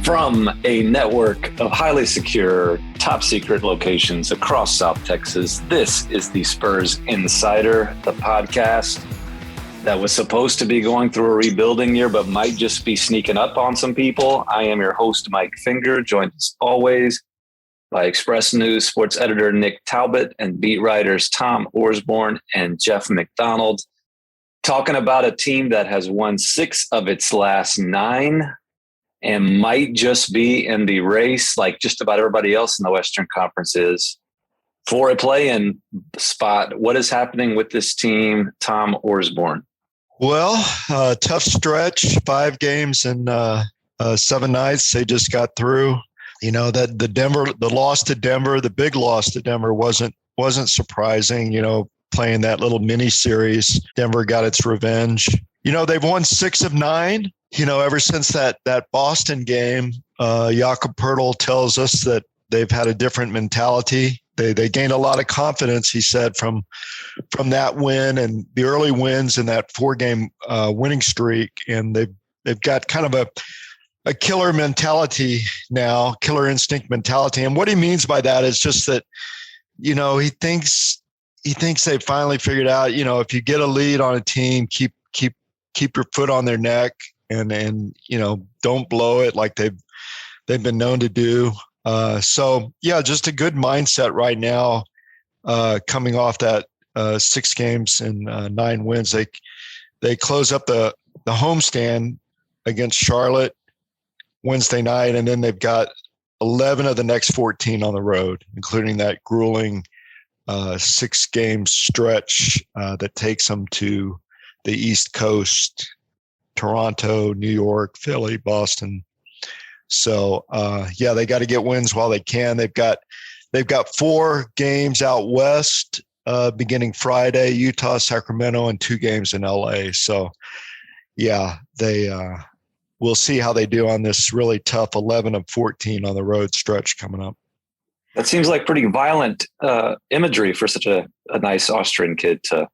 From a network of highly secure, top secret locations across South Texas, this is the Spurs Insider, the podcast that was supposed to be going through a rebuilding year, but might just be sneaking up on some people. I am your host, Mike Finger, joined as always by Express News sports editor Nick Talbot and beat writers Tom Orsborn and Jeff McDonald, talking about a team that has won 6 of its last 9 and might just be in the race, like just about everybody else in the Western Conference is, for a play-in spot. What is happening with this team, Tom Orsborn? Well, tough stretch, 5 games and 7 nights they just got through. You know, that the loss to Denver, the big loss to Denver wasn't surprising. You know, playing that little mini series, Denver got its revenge. You know, they've won 6 of 9. You know, ever since that Boston game, Jakob Poeltl tells us that they've had a different mentality. They gained a lot of confidence, he said, from that win and the early wins in that 4-game winning streak, and they've got kind of a killer mentality now, killer instinct mentality. And what he means by that is just that, you know, he thinks they finally figured out, you know, if you get a lead on a team, keep your foot on their neck and you know, don't blow it like they've been known to do. So yeah, just a good mindset right now, coming off that 6 games and 9 wins. They close up the homestand against Charlotte Wednesday night, and then they've got 11 of the next 14 on the road, including that grueling 6-game stretch that takes them to the East Coast, Toronto, New York, Philly, Boston. So yeah, they got to get wins while they can. They've got 4 games out west beginning Friday, Utah, Sacramento, and 2 games in LA. So yeah, we'll see how they do on this really tough 11 of 14 on the road stretch coming up. That seems like pretty violent imagery for such a nice Austrian kid to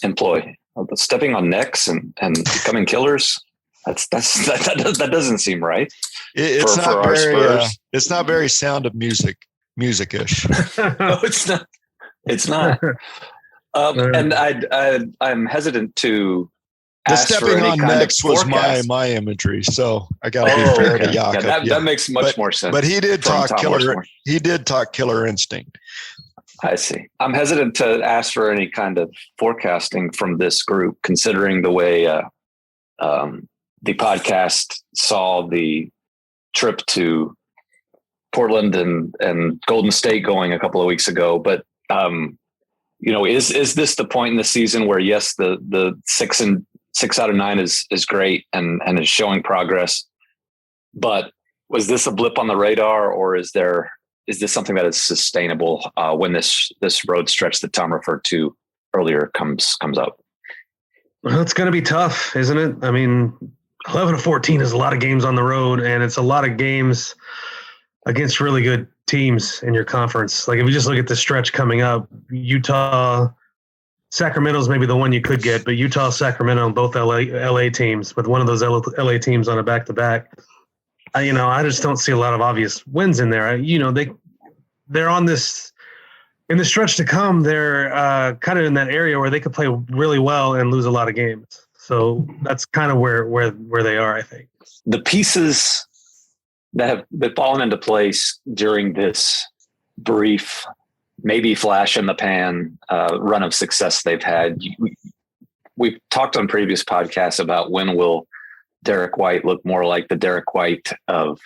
employ. Stepping on necks and becoming killers. That doesn't seem right. It's not for very. our Spurs. It's not very Sound of Music-ish. No, it's not. It's not. And I'm hesitant to. The stepping on necks was my imagery, so I got to be fair to Jakob. Yeah, that makes much more sense. But he did talk killer. He did talk killer instinct. I see. I'm hesitant to ask for any kind of forecasting from this group, considering the way the podcast saw the trip to Portland and Golden State going a couple of weeks ago. But you know, is this the point in the season where yes, the 6 out of 9 is great and is showing progress, but was this a blip on the radar, or is this something that is sustainable when this road stretch that Tom referred to earlier comes up? Well, it's going to be tough, isn't it? I mean, 11 to 14 is a lot of games on the road, and it's a lot of games against really good teams in your conference. Like if you just look at the stretch coming up, Utah, Sacramento's maybe the one you could get, but Utah, Sacramento, both LA teams, with one of those LA teams on a back-to-back. You know, I just don't see a lot of obvious wins in there. You know, they're on this in the stretch to come. They're kind of in that area where they could play really well and lose a lot of games. So that's kind of where they are, I think. The pieces that have been fallen into place during this brief, maybe flash in the pan run of success they've had. We've talked on previous podcasts about when will Derek White look more like the Derek White of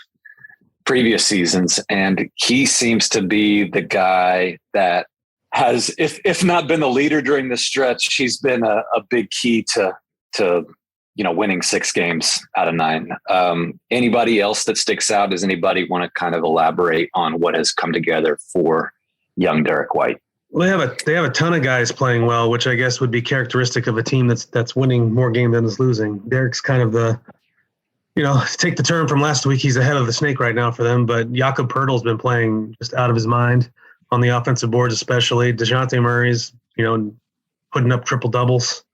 previous seasons. And he seems to be the guy that has, if not been the leader during this stretch, he's been a big key to, you know, winning 6 games out of 9. Anybody else that sticks out? Does anybody want to kind of elaborate on what has come together for young Derek White? Well, they have a ton of guys playing well, which I guess would be characteristic of a team that's winning more games than is losing. Derek's kind of the, you know, take the term from last week, he's ahead of the snake right now for them. But Jakob Poeltl's been playing just out of his mind on the offensive boards, especially. DeJounte Murray's, you know, putting up triple doubles.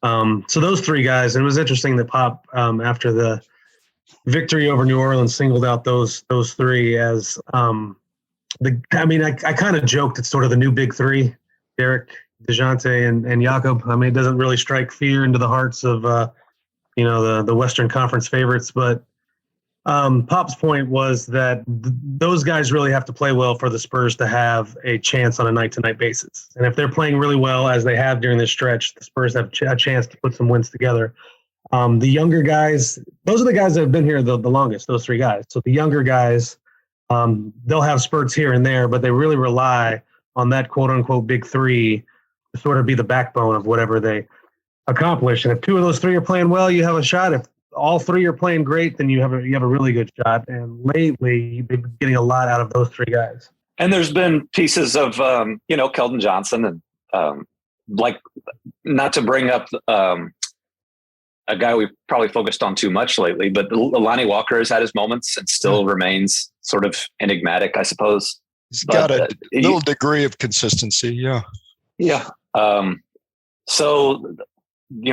So those 3 guys, and it was interesting that Pop after the victory over New Orleans singled out those three as I kind of joked it's sort of the new big three, Derek, DeJounte, and Jakob. I mean, it doesn't really strike fear into the hearts of the Western Conference favorites, but Pop's point was that those guys really have to play well for the Spurs to have a chance on a night-to-night basis. And if they're playing really well, as they have during this stretch, the Spurs have a chance to put some wins together. The younger guys, those are the guys that have been here the longest, those three guys. So the younger guys, they'll have spurts here and there, but they really rely on that quote-unquote big three to sort of be the backbone of whatever they accomplish. And if two of those three are playing well, you have a shot. If all three are playing great, then you have a really good shot. And lately, they've been getting a lot out of those three guys. And there's been pieces of, Keldon Johnson and like, not to bring up a guy we've probably focused on too much lately, but Lonnie Walker has had his moments and still remains sort of enigmatic, I suppose. He's got a little degree of consistency. Yeah. Yeah. So,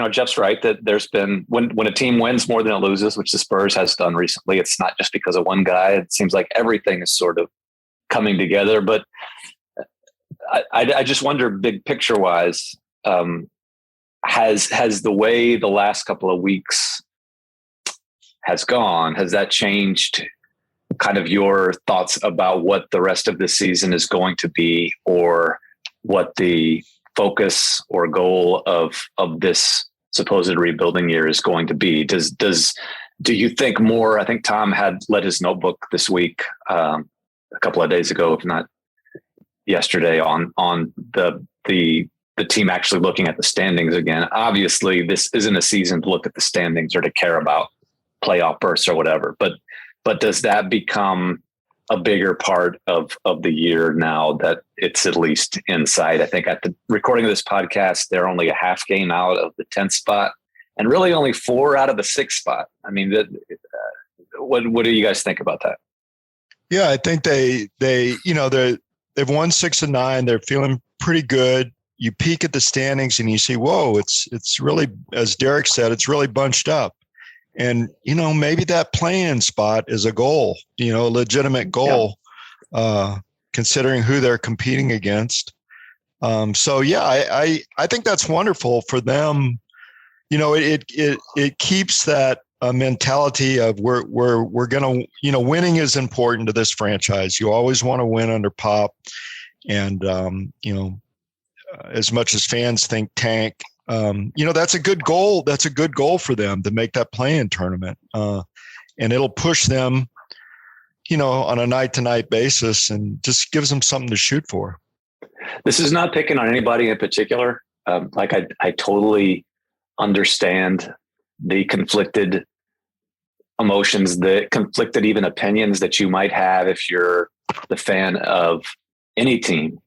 Jeff's right that there's been when a team wins more than it loses, which the Spurs has done recently, it's not just because of one guy. It seems like everything is sort of coming together. But I just wonder, big picture wise, has the way the last couple of weeks has gone, has that changed kind of your thoughts about what the rest of the season is going to be, or what the focus or goal of this supposed rebuilding year is going to be? Do you think more? I think Tom had led his notebook this week, a couple of days ago, if not yesterday, on the team actually looking at the standings again. Obviously, this isn't a season to look at the standings or to care about playoff bursts or whatever, but does that become a bigger part of the year now that it's at least in sight? I think at the recording of this podcast, they're only a half game out of the 10th spot and really only 4 out of the 6th spot. I mean, what do you guys think about that? Yeah, I think they've won 6 of 9. They're feeling pretty good. You peek at the standings and you see, whoa, it's really, as Derek said, it's really bunched up. And, maybe that play-in spot is a goal, a legitimate goal, considering who they're competing against. I think that's wonderful for them. It keeps that mentality of we're going to, winning is important to this franchise. You always want to win under Pop. And, as much as fans think tank, that's a good goal. That's a good goal for them to make that play-in tournament. And it'll push them, on a night-to-night basis, and just gives them something to shoot for. This is not picking on anybody in particular. I totally understand the conflicted emotions, the conflicted even opinions that you might have if you're the fan of any team.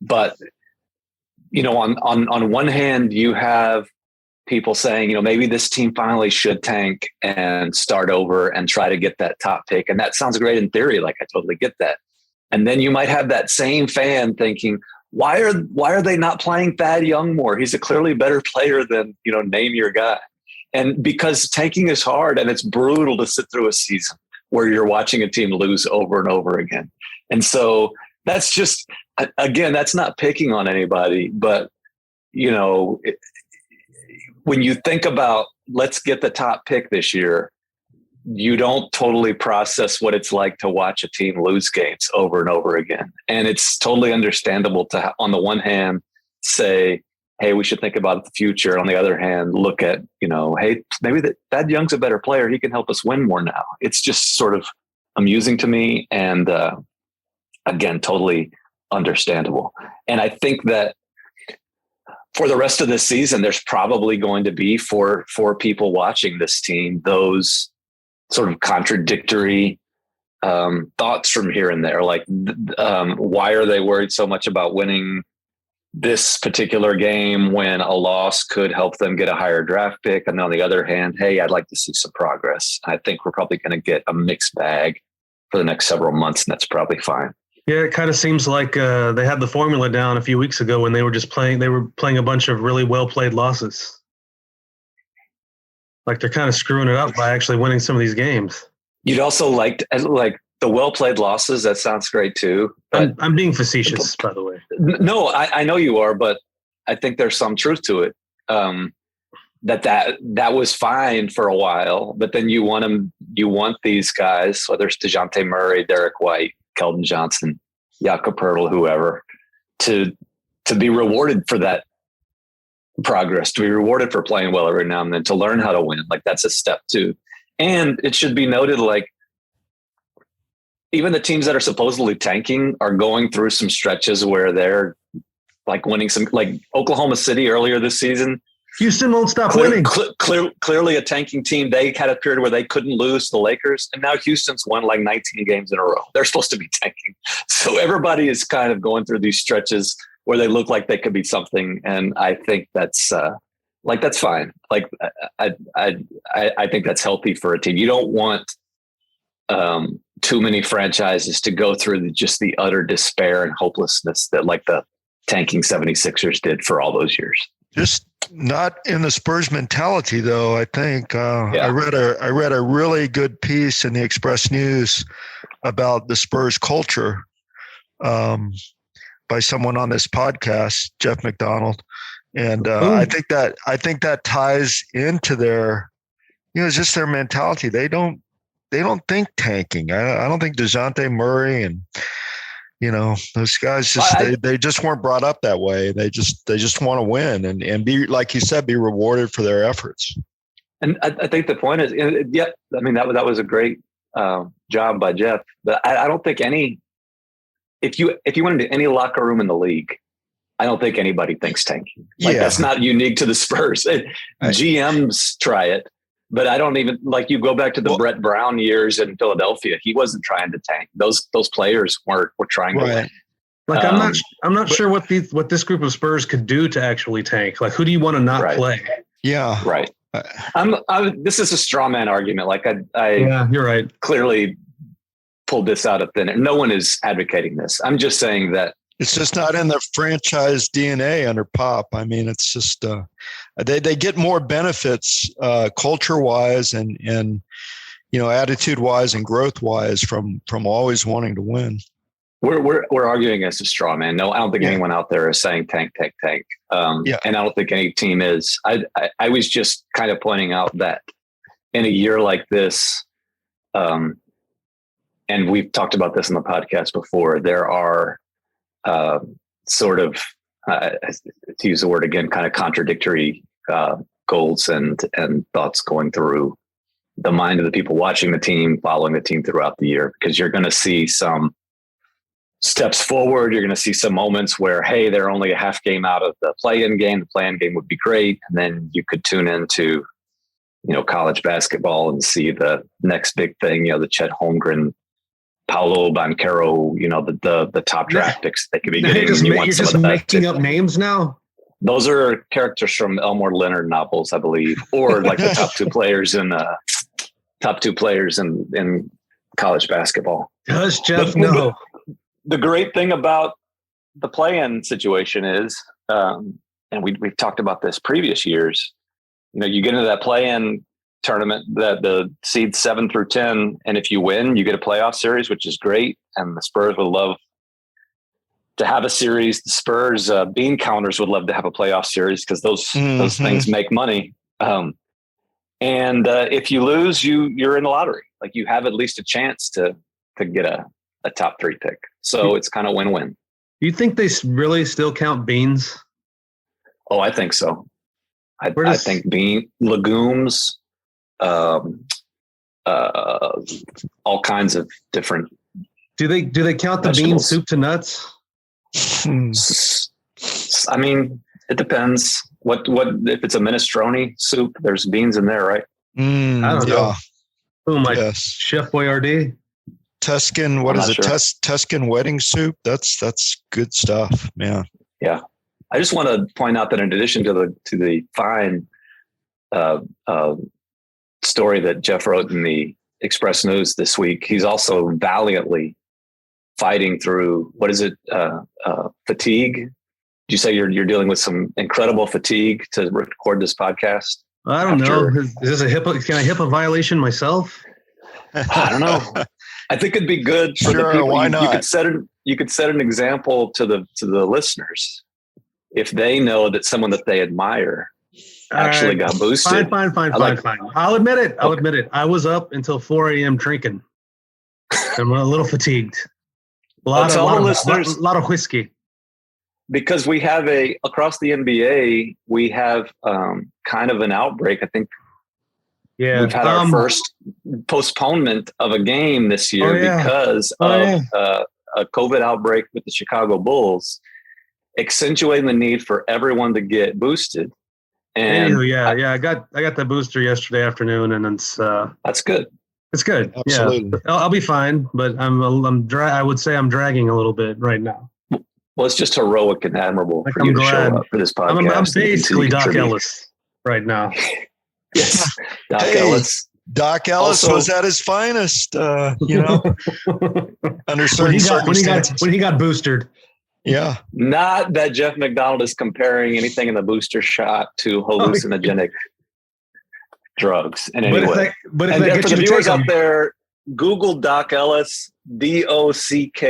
But on one hand, you have people saying, maybe this team finally should tank and start over and try to get that top pick. And that sounds great in theory. Like, I totally get that. And then you might have that same fan thinking, why are they not playing Thad Young more? He's a clearly better player than, name your guy. And because tanking is hard and it's brutal to sit through a season where you're watching a team lose over and over again. And so that's just, again, that's not picking on anybody, but, when you think about let's get the top pick this year, you don't totally process what it's like to watch a team lose games over and over again. And it's totally understandable to, on the one hand, say, hey, we should think about the future. On the other hand, look at, hey, maybe that Young's a better player. He can help us win more now. It's just sort of amusing to me. And again, totally understandable. And I think that for the rest of the season, there's probably going to be for people watching this team, those sort of contradictory thoughts from here and there. Like, why are they worried so much about winning this particular game when a loss could help them get a higher draft pick? And on the other hand, hey, I'd like to see some progress. I think we're probably going to get a mixed bag for the next several months, and that's probably fine. Yeah, it kind of seems like they had the formula down a few weeks ago when they were just playing. They were playing a bunch of really well played losses. Like they're kind of screwing it up by actually winning some of these games. You'd also like the well-played losses. That sounds great too. But I'm being facetious, by the way. no, I know you are, but I think there's some truth to it. That was fine for a while, but then you want these guys, whether it's DeJounte Murray, Derek White, Keldon Johnson, Jakob Poeltl, whoever, to be rewarded for that progress, to be rewarded for playing well every now and then, to learn how to win. Like that's a step too. And it should be noted, like even the teams that are supposedly tanking are going through some stretches where they're like winning some, like Oklahoma City earlier this season. Houston won't stop winning. Clearly a tanking team. They had a period where they couldn't lose to the Lakers, and now Houston's won like 19 games in a row. They're supposed to be tanking. So everybody is kind of going through these stretches where they look like they could be something. And I think that's fine. Like I think that's healthy for a team. You don't want too many franchises to go through just the utter despair and hopelessness that like the tanking 76ers did for all those years. Just not in the Spurs mentality, though. I think I read a really good piece in the Express News about the Spurs culture by someone on this podcast, Jeff McDonald, and I think that ties into their, it's just their mentality. They don't think tanking. I don't think DeJounte Murray and those guys they just weren't brought up that way. They just want to win and be, like you said, be rewarded for their efforts. And I think the point is, that was a great job by Jeff. But I don't think if you went into any locker room in the league, I don't think anybody thinks tanking. That's not unique to the Spurs. GMs try it. But I don't even you go back to the Brett Brown years in Philadelphia. He wasn't trying to tank. Those players were trying to win. Like I'm not sure what this group of Spurs could do to actually tank. Like who do you want to not play? Yeah, right. This is a straw man argument. Like you're right. Clearly pulled this out of thin air. No one is advocating this. I'm just saying that it's just not in the franchise DNA under Pop. I mean, it's just they get more benefits culture wise and attitude wise and growth wise from always wanting to win. We're arguing as a straw man. No, I don't think anyone out there is saying tank. And I don't think any team is. I was just kind of pointing out that in a year like this, and we've talked about this in the podcast before, there are sort of, to use the word again, kind of contradictory goals and thoughts going through the mind of the people watching the team, following the team throughout the year, because you're going to see some steps forward. You're going to see some moments where, hey, they're only a half game out of the play-in game. The play-in game would be great. And then you could tune into, college basketball and see the next big thing, the Chet Holmgren, Paolo Banchero, the top draft picks they could be getting. You're just making up names now? Those are characters from Elmore Leonard novels, I believe, or like the top two players in college basketball. Does Jeff know? The great thing about the play-in situation is, and we've talked about this previous years, you get into that play-in tournament, the seeds 7 through 10, and if you win, you get a playoff series, which is great. And the Spurs would love to have a series. The Spurs bean counters would love to have a playoff series because those things make money. And if you lose, you're in the lottery. Like you have at least a chance to get a top 3 pick. So it's kind of win-win. You think they really still count beans? Oh, I think so. I think legumes, all kinds of different. Do they count the vegetables. bean soup to nuts? I mean, it depends. What if it's a minestrone soup? There's beans in there, right? I don't know. Oh my Chef Boyardee. Tuscan, what is it? Sure. Tuscan wedding soup. That's good stuff, man. Yeah. I just want to point out that in addition to the fine story that Jeff wrote in the Express News this week, he's also valiantly fighting through, what is it? Fatigue. Did you say you're dealing with some incredible fatigue to record this podcast? I don't know. Is this a HIPAA? Can I HIPAA violation myself? I don't know. I think it'd be good for the Sure, people. why not? You could set an example to the listeners if they know that someone that they admire actually got boosted. Fine. I'll admit it. I was up until 4 a.m. drinking. I'm a little fatigued. A lot of whiskey. Because we have across the NBA, we have kind of an outbreak. I think we've had our first postponement of a game this year because of a COVID outbreak with the Chicago Bulls, accentuating the need for everyone to get boosted. And I got the booster yesterday afternoon, and it's that's good. It's good. Absolutely. Yeah, I'll be fine, but I would say I'm dragging a a right now. Well, it's just heroic and admirable for you to show up for this podcast. I'm basically Doc Ellis right now. Yes, Doc Ellis. Doc Ellis was at his finest, under certain circumstances. When he got boosted. Yeah. Not that Jeff McDonald is comparing anything in the booster shot to hallucinogenic drugs in any way. But if and that for the viewers out there, Google Doc Ellis, DOCK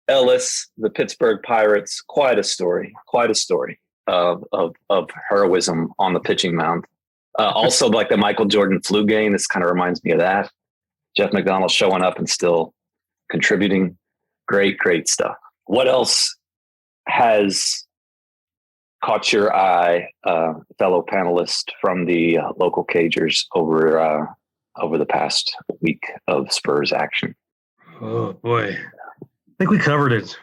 Ellis, the Pittsburgh Pirates. Quite a story of heroism on the pitching mound. Also, like the Michael Jordan flu game, this kind of reminds me of that. Jeff McDonald showing up and still contributing. Great stuff. What else has caught your eye, fellow panelist from the local Cagers over the past week of Spurs action? Oh boy, I think we covered it.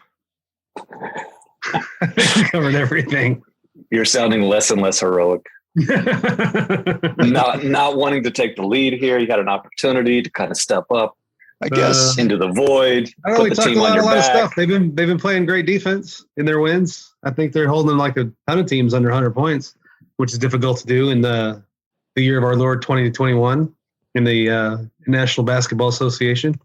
I think we covered everything. You're sounding less and less heroic. not wanting to take the lead here. You had an opportunity to kind of step up, I guess, into the void. I don't know. We talked about a lot of stuff. They've been playing great defense in their wins. I think they're holding like a ton of teams under 100 points, which is difficult to do in the year of our Lord 2021 in the National Basketball Association.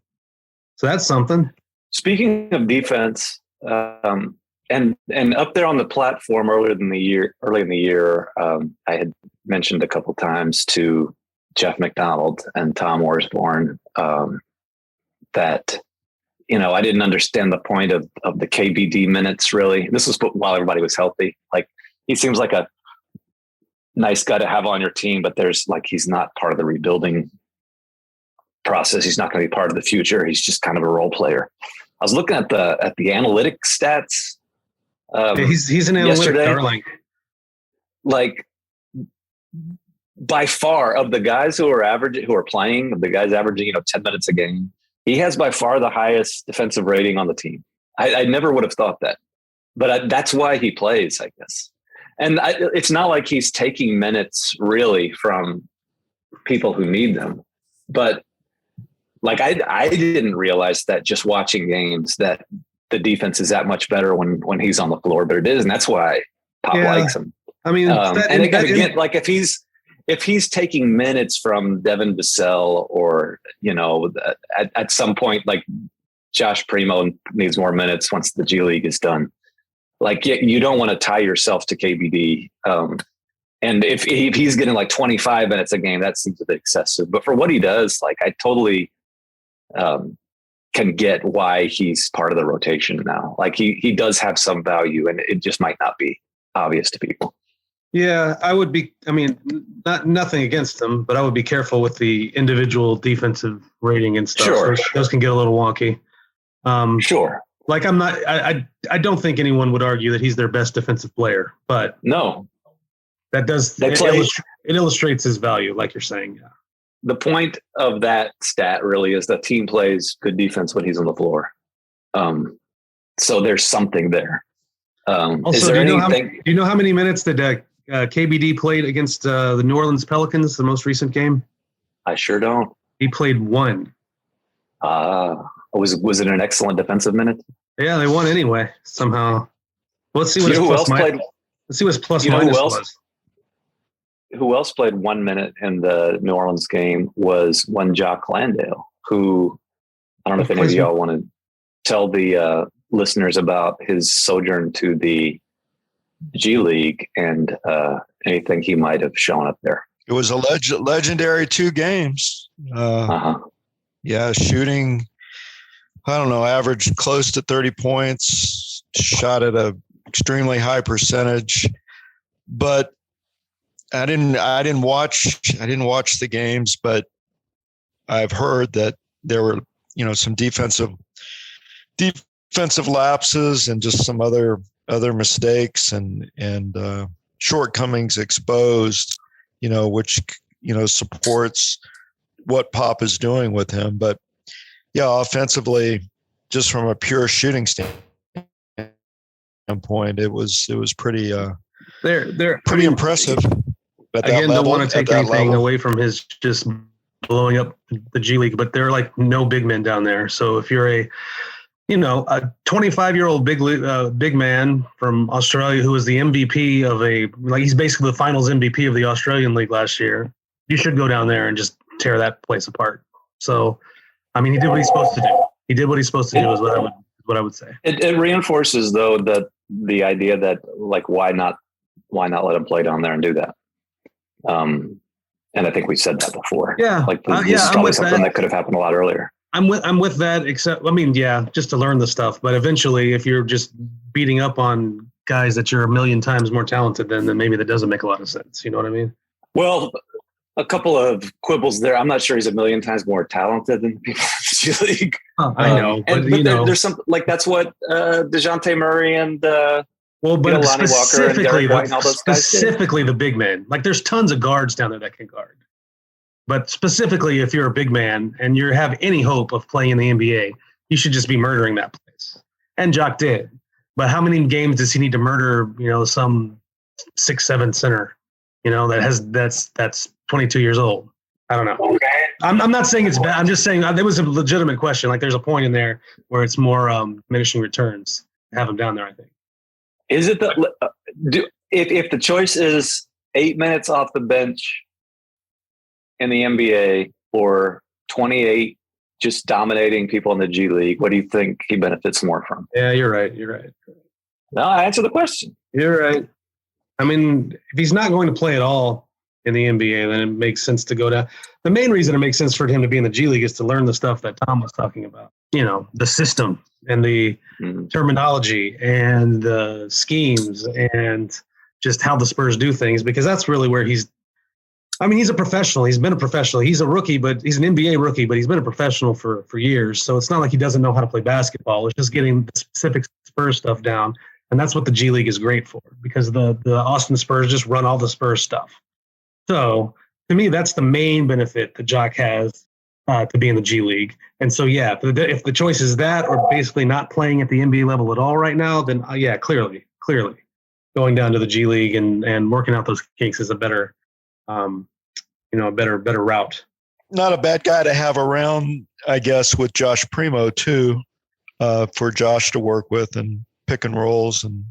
So that's something. Speaking of defense, and up there on the platform early in the year, I had mentioned a couple times to Jeff McDonald and Tom Orsborn that, I didn't understand the point of the KBD minutes, really. This was while everybody was healthy. Like, he seems like a nice guy to have on your team, but he's not part of the rebuilding process. He's not going to be part of the future. He's just kind of a role player. I was looking at the analytics stats. He's an analytic darling. Like, by far of the guys who are playing, the guys averaging 10 minutes a game, he has by far the highest defensive rating on the team. I never would have thought that, but that's why he plays, I guess. And it's not like he's taking minutes really from people who need them, but like I didn't realize that just watching games that the defense is that much better when he's on the floor, but it is, and that's why Pop likes him. I mean, like if he's taking minutes from Devin Vassell or, at some point, like Josh Primo needs more minutes once the G League is done. Like, you don't want to tie yourself to KBD. And if he's getting like 25 minutes a game, that seems a bit excessive. But for what he does, like, I totally can get why he's part of the rotation now. Like, he does have some value, and it just might not be obvious to people. Yeah, I would be. I mean, nothing against them, but I would be careful with the individual defensive rating and stuff. Sure. Those can get a little wonky. Sure. Like, I'm not. I don't think anyone would argue that he's their best defensive player, but no, that does. It illustrates his value, like you're saying. Yeah. The point of that stat really is the team plays good defense when he's on the floor. So there's something there. Also, is there do anything? You know how many minutes did KBD played against the New Orleans Pelicans, the most recent game? I sure don't. He played one. Was it an excellent defensive minute? Yeah, they won anyway somehow. Let's see what his plus minus. Let's see what his plus minus was. Who else played 1 minute in the New Orleans game was one Jock Landale, who I don't know if any of y'all want to tell the listeners about his sojourn to the G League and anything he might have shown up there. It was a legendary 2 games. Yeah, shooting, I don't know, averaged close to 30 points, shot at a extremely high percentage. But I didn't watch the games, but I've heard that there were, some defensive lapses and just some other mistakes and shortcomings exposed, which supports what Pop is doing with him. But yeah, offensively, just from a pure shooting standpoint, it was pretty pretty impressive. Again, don't want to take anything away from his just blowing up the G League, but there are like no big men down there. So if you're a 25-year-old big man from Australia who was the MVP of he's basically the finals MVP of the Australian League last year, you should go down there and just tear that place apart. So, I mean, he did what he's supposed to do. He did what he's supposed to do is what I would say. It reinforces, though, that the idea that, like, why not let him play down there and do that? And I think we said that before. Yeah. Like, this is probably something that could have happened a lot earlier. I'm with that, except, I mean, yeah, just to learn the stuff. But eventually, if you're just beating up on guys that you're a million times more talented than, then maybe that doesn't make a lot of sense. You know what I mean? Well, a couple of quibbles there. I'm not sure he's a million times more talented than people in the G League. I know, but there's some, like, that's what DeJounte Murray and but specifically the big men. Like, there's tons of guards down there that can guard. But specifically, if you're a big man and you have any hope of playing in the NBA, you should just be murdering that place. And Jock did. But how many games does he need to murder, some 6'7" center, that's 22 years old? I don't know. Okay. I'm not saying it's bad. I'm just saying it was a legitimate question. Like, there's a point in there where it's more diminishing returns to have him down there, I think. Is it if the choice is 8 minutes off the bench in the NBA or 28 just dominating people in the G League, what do you think he benefits more from? Yeah, you're right. No, I answer the question. You're right. I mean, if he's not going to play at all in the NBA, then it makes sense to go down. The main reason it makes sense for him to be in the G League is to learn the stuff that Tom was talking about. The system and the terminology and the schemes and just how the Spurs do things, because that's really where he's a professional. He's been a professional. He's a rookie, but he's an NBA rookie, but he's been a professional for years. So it's not like he doesn't know how to play basketball. It's just getting the specific Spurs stuff down. And that's what the G League is great for, because the Austin Spurs just run all the Spurs stuff. So to me, that's the main benefit that Jock has to be in the G League. And so, yeah, if the choice is that or basically not playing at the NBA level at all right now, then yeah, clearly going down to the G League and working out those kinks is a better a better route. Not a bad guy to have around, I guess, with Josh Primo too, for Josh to work with and pick and rolls, and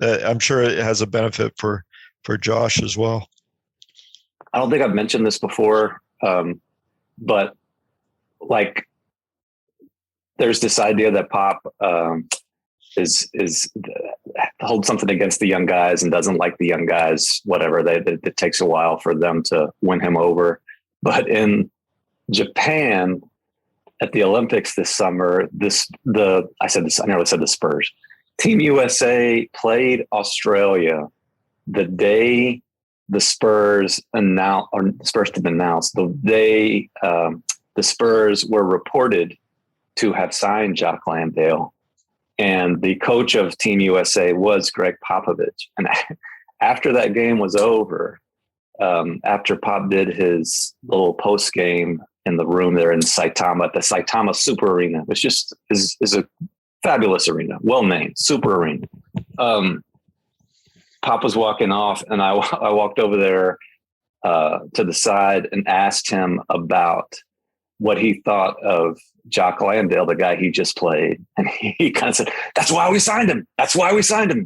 I'm sure it has a benefit for Josh as well. I don't think I've mentioned this before, but like, there's this idea that Pop is holds something against the young guys and doesn't like the young guys, whatever. It takes a while for them to win him over. But in Japan at the Olympics this summer, I nearly said the Spurs. Team USA played Australia the day the Spurs didn't announce, the day the Spurs were reported to have signed Jock Landale. And the coach of Team USA was Greg Popovich. And after that game was over, after Pop did his little post game in the room there in Saitama, at the Saitama Super Arena, which just is a fabulous arena, well named Super Arena. Pop was walking off, and I walked over there to the side and asked him about what he thought of Jock Landale, the guy he just played. And he kind of said, that's why we signed him.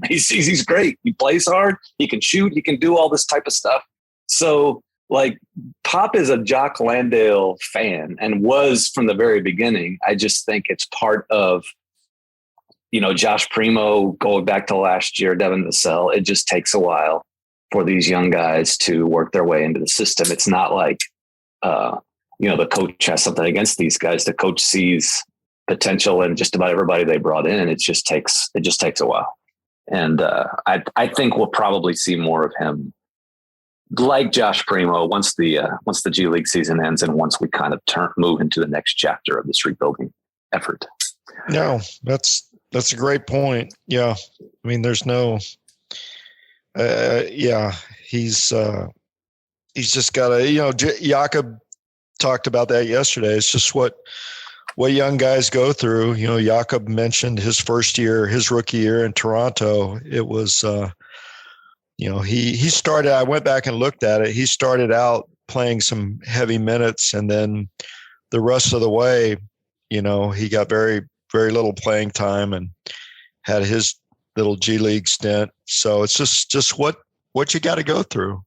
He's great. He plays hard. He can shoot. He can do all this type of stuff. So, like, Pop is a Jock Landale fan and was from the very beginning. I just think it's part of Josh Primo going back to last year, Devin Vassell, it just takes a while for these young guys to work their way into the system. It's not like, the coach has something against these guys. The coach sees potential in just about everybody they brought in. It just takes a while. And I think we'll probably see more of him like Josh Primo once the G League season ends and once we kind of move into the next chapter of this rebuilding effort. No, that's a great point. Yeah. I mean, there's no, he's just got to, Jakob talked about that yesterday. It's just what young guys go through. Jakob mentioned his rookie year in Toronto. It was, he started, I went back and looked at it. He started out playing some heavy minutes, and then the rest of the way, he got very, very little playing time and had his little G League stint. So it's just what you got to go through.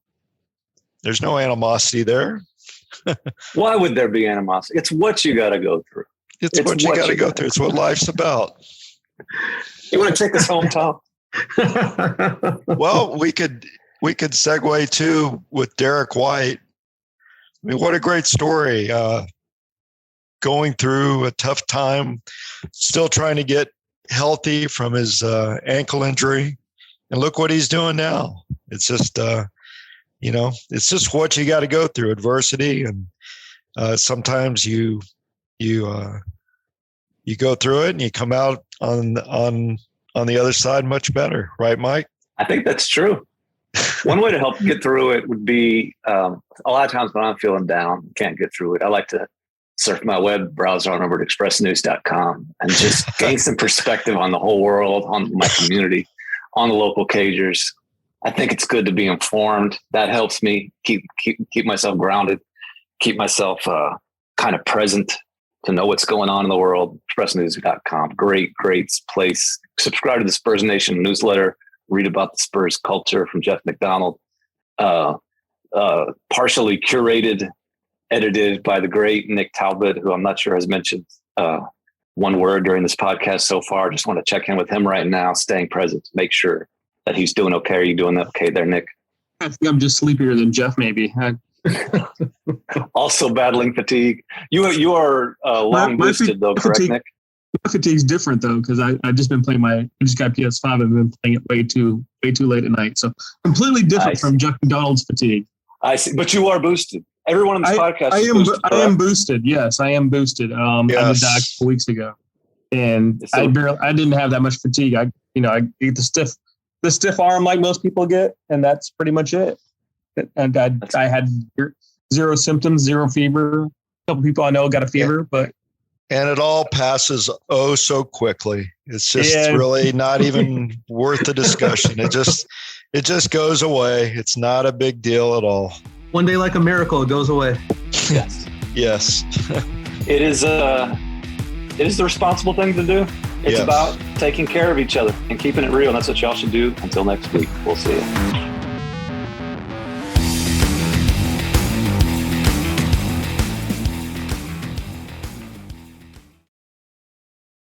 There's no animosity there. Why would there be animosity? It's what you got to go through. It's what you got to go through. It's what life's about. You want to take us home, Tom? Well, we could segue too with Derek White. I mean, what a great story. Going through a tough time, still trying to get healthy from his ankle injury, and look what he's doing now. It's just, it's just what you got to go through, adversity, and sometimes you go through it and you come out on the other side much better, right, Mike? I think that's true. One way to help get through it would be a lot of times when I'm feeling down, can't get through it, I like to surf my web browser on over to expressnews.com and just gain some perspective on the whole world, on my community, on the local Cagers. I think it's good to be informed. That helps me keep myself grounded, keep myself kind of present to know what's going on in the world. Expressnews.com, great place. Subscribe to the Spurs Nation newsletter. Read about the Spurs culture from Jeff McDonald. Partially curated, edited by the great Nick Talbot, who I'm not sure has mentioned one word during this podcast so far. Just want to check in with him right now, staying present, make sure that he's doing okay. Are you doing okay there, Nick? I think I'm just sleepier than Jeff, maybe. Also battling fatigue. You are long boosted though, correct, Nick? My fatigue's different though, because I just been playing I just got PS5 and been playing it way too late at night. So completely different from Jeff McDonald's fatigue. I see, but you are boosted. Everyone on this podcast I am boosted. Yes, I am boosted. I did that a couple weeks ago, and I didn't have that much fatigue. I get the stiff arm like most people get, and that's pretty much it. And I had zero symptoms, zero fever. A couple people I know got a fever, and it all passes so quickly. It's just really not even worth the discussion. It just goes away. It's not a big deal at all. One day, like a miracle, it goes away. Yes. Yes. It is the responsible thing to do. It's about taking care of each other and keeping it real. And that's what y'all should do. Until next week, we'll see you.